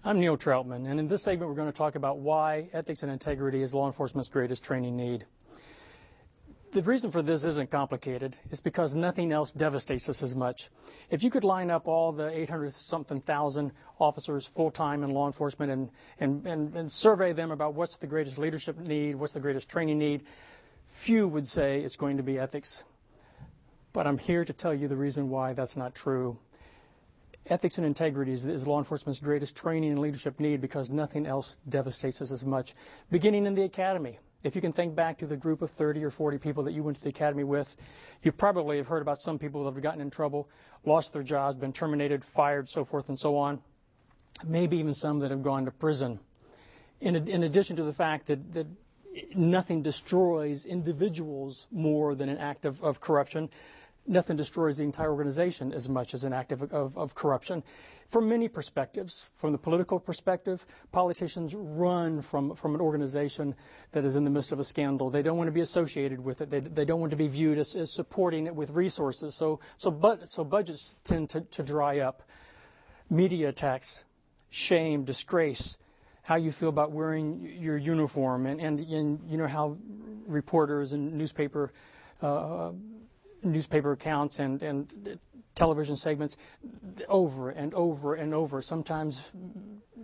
I'm Neil Troutman, and in this segment we're going to talk about why ethics and integrity is law enforcement's greatest training need. The reason for this isn't complicated. It's because nothing else devastates us as much. If you could line up all the 800-something thousand officers full-time in law enforcement and survey them about what's the greatest leadership need, what's the greatest training need, few would say it's going to be ethics. But I'm here to tell you the reason why that's not true. Ethics and integrity is law enforcement's greatest training and leadership need because nothing else devastates us as much. Beginning in the academy. If you can think back to the group of 30 or 40 people that you went to the academy with, you probably have heard about some people that have gotten in trouble, lost their jobs, been terminated, fired, so forth and so on. Maybe even some that have gone to prison. In addition to the fact that nothing destroys individuals more than an act of corruption, nothing destroys the entire organization as much as an act of corruption. From many perspectives, from the political perspective, politicians run from an organization that is in the midst of a scandal. They don't want to be associated with it. They don't want to be viewed as supporting it with resources. So budgets tend to dry up. Media attacks, shame, disgrace, how you feel about wearing your uniform, and you know how reporters and newspaper accounts and television segments over and over and over, sometimes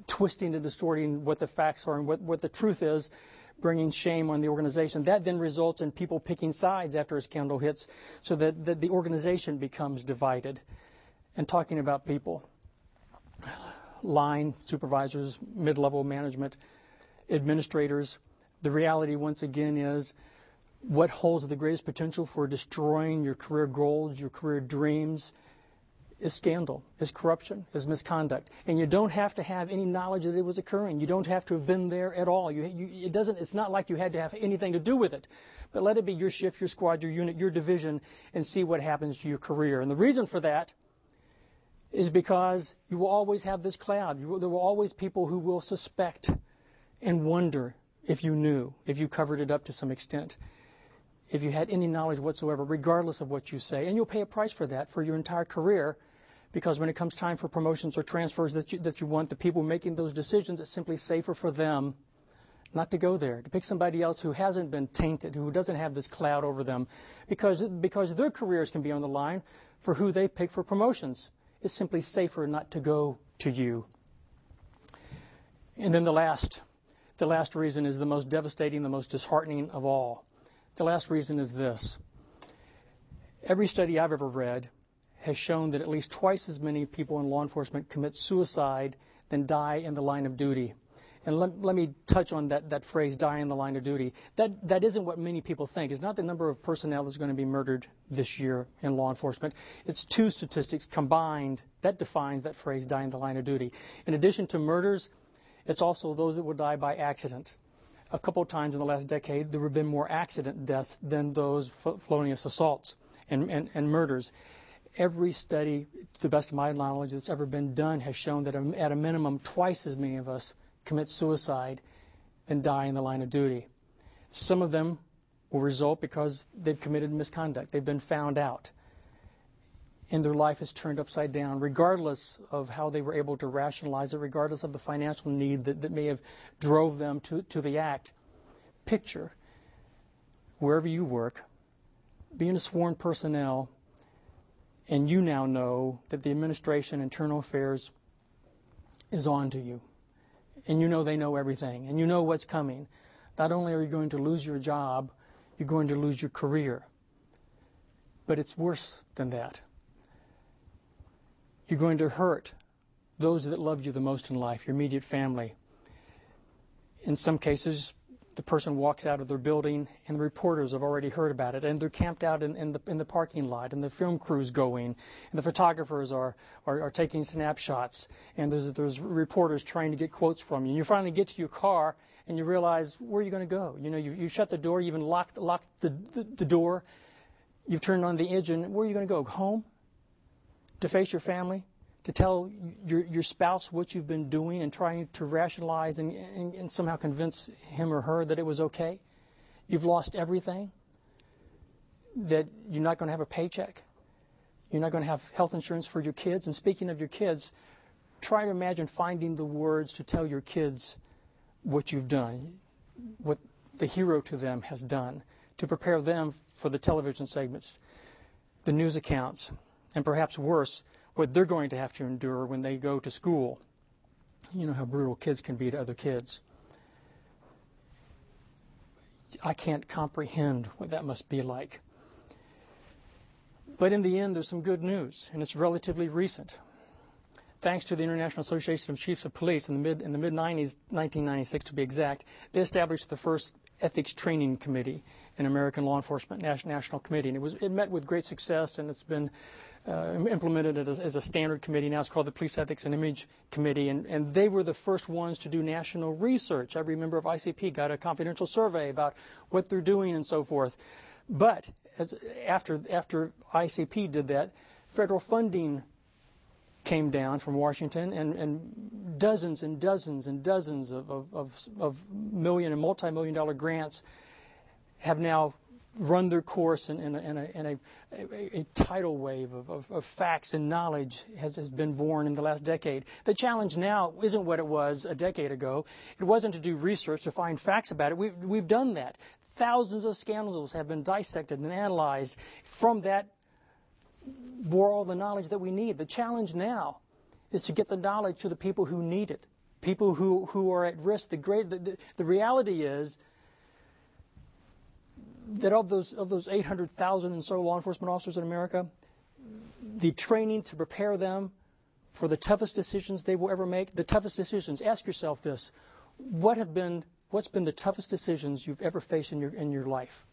twisting and distorting what the facts are and what the truth is, bringing shame on the organization. That then results in people picking sides after a scandal hits so that the organization becomes divided. And talking about people, line supervisors, mid-level management, administrators, the reality once again is what holds the greatest potential for destroying your career goals, your career dreams, is scandal, is corruption, is misconduct. And you don't have to have any knowledge that it was occurring. You don't have to have been there at all. It's not like you had to have anything to do with it. But let it be your shift, your squad, your unit, your division, and see what happens to your career. And the reason for that is because you will always have this cloud. There will always people who will suspect and wonder if you knew, if you covered it up to some extent, if you had any knowledge whatsoever, regardless of what you say. And you'll pay a price for that for your entire career, because when it comes time for promotions or transfers that you want, the people making those decisions, it's simply safer for them not to go there, to pick somebody else who hasn't been tainted, who doesn't have this cloud over them, because their careers can be on the line for who they pick for promotions. It's simply safer not to go to you. And then the last reason is the most devastating, the most disheartening of all. The last reason is this. Every study I've ever read has shown that at least twice as many people in law enforcement commit suicide than die in the line of duty. And let me touch on that phrase, die in the line of duty. That isn't what many people think. It's not the number of personnel that's going to be murdered this year in law enforcement. It's two statistics combined that defines that phrase, die in the line of duty. In addition to murders, it's also those that will die by accident. A couple of times in the last decade, there have been more accident deaths than those felonious assaults and murders. Every study, to the best of my knowledge, that's ever been done has shown that at a minimum, twice as many of us commit suicide than die in the line of duty. Some of them will result because they've committed misconduct. They've been found out. And their life is turned upside down, regardless of how they were able to rationalize it, regardless of the financial need that may have drove them to the act. Picture, wherever you work, being a sworn personnel, and you now know that the administration, internal affairs, is on to you. And you know they know everything, and you know what's coming. Not only are you going to lose your job, you're going to lose your career. But it's worse than that. You're going to hurt those that love you the most in life, your immediate family. In some cases, the person walks out of their building and the reporters have already heard about it, and they're camped out in the parking lot, and the film crew's going, and the photographers are taking snapshots, and there's reporters trying to get quotes from you. And you finally get to your car and you realize, where are you going to go? You know, you shut the door, you even locked the door, you've turned on the engine. Where are you going to go? Home? To face your family? To tell your spouse what you've been doing and trying to rationalize and somehow convince him or her that it was okay? You've lost everything? That you're not going to have a paycheck? You're not going to have health insurance for your kids? And speaking of your kids, try to imagine finding the words to tell your kids what you've done, what the hero to them has done, to prepare them for the television segments, the news accounts, and perhaps worse, what they're going to have to endure when they go to school. You know how brutal kids can be to other kids. I can't comprehend what that must be like. But in the end, there's some good news, and it's relatively recent. Thanks to the International Association of Chiefs of Police in the mid-90s, 1996 to be exact, they established the first ethics training committee in American Law Enforcement National Committee. And it met with great success, and it's been implemented as a standard committee. Now it's called the Police Ethics and Image Committee, and they were the first ones to do national research. Every member of ICP got a confidential survey about what they're doing and so forth. But after ICP did that, federal funding came down from Washington, and dozens and dozens and dozens of million and multi-million-dollar grants have now run their course, and a tidal wave of facts and knowledge has been born in the last decade. The challenge now isn't what it was a decade ago. It wasn't to do research to find facts about it. We've done that. Thousands of scandals have been dissected and analyzed. From that bore all the knowledge that we need. The challenge now is to get the knowledge to the people who need it, people who are at risk. The reality is that of those 800,000 and so law enforcement officers in America, the training to prepare them for the toughest decisions they will ever make, the toughest decisions. Ask yourself this: what's been the toughest decisions you've ever faced in your life?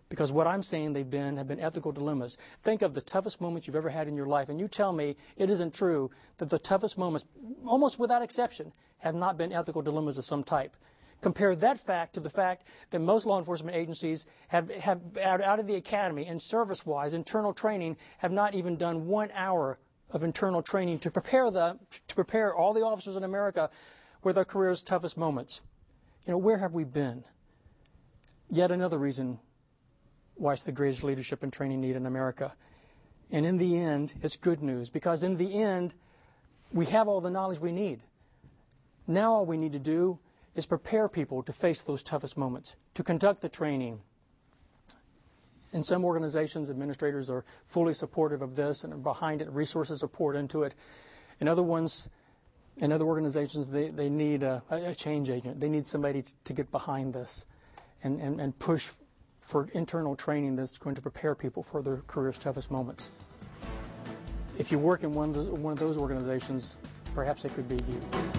Because what I'm saying have been ethical dilemmas. Think of the toughest moments you've ever had in your life, and you tell me it isn't true that the toughest moments, almost without exception, have not been ethical dilemmas of some type. Compare that fact to the fact that most law enforcement agencies have out of the academy and service-wise, internal training, have not even done 1 hour of internal training to prepare all the officers in America with their career's toughest moments. You know, where have we been? Yet another reason why it's the greatest leadership and training need in America. And in the end, it's good news, because in the end, we have all the knowledge we need. Now all we need to do is prepare people to face those toughest moments, to conduct the training. In some organizations, administrators are fully supportive of this and are behind it, resources are poured into it. In other organizations, they need a change agent. They need somebody to get behind this and push for internal training that's going to prepare people for their career's toughest moments. If you work in one of those organizations, perhaps it could be you.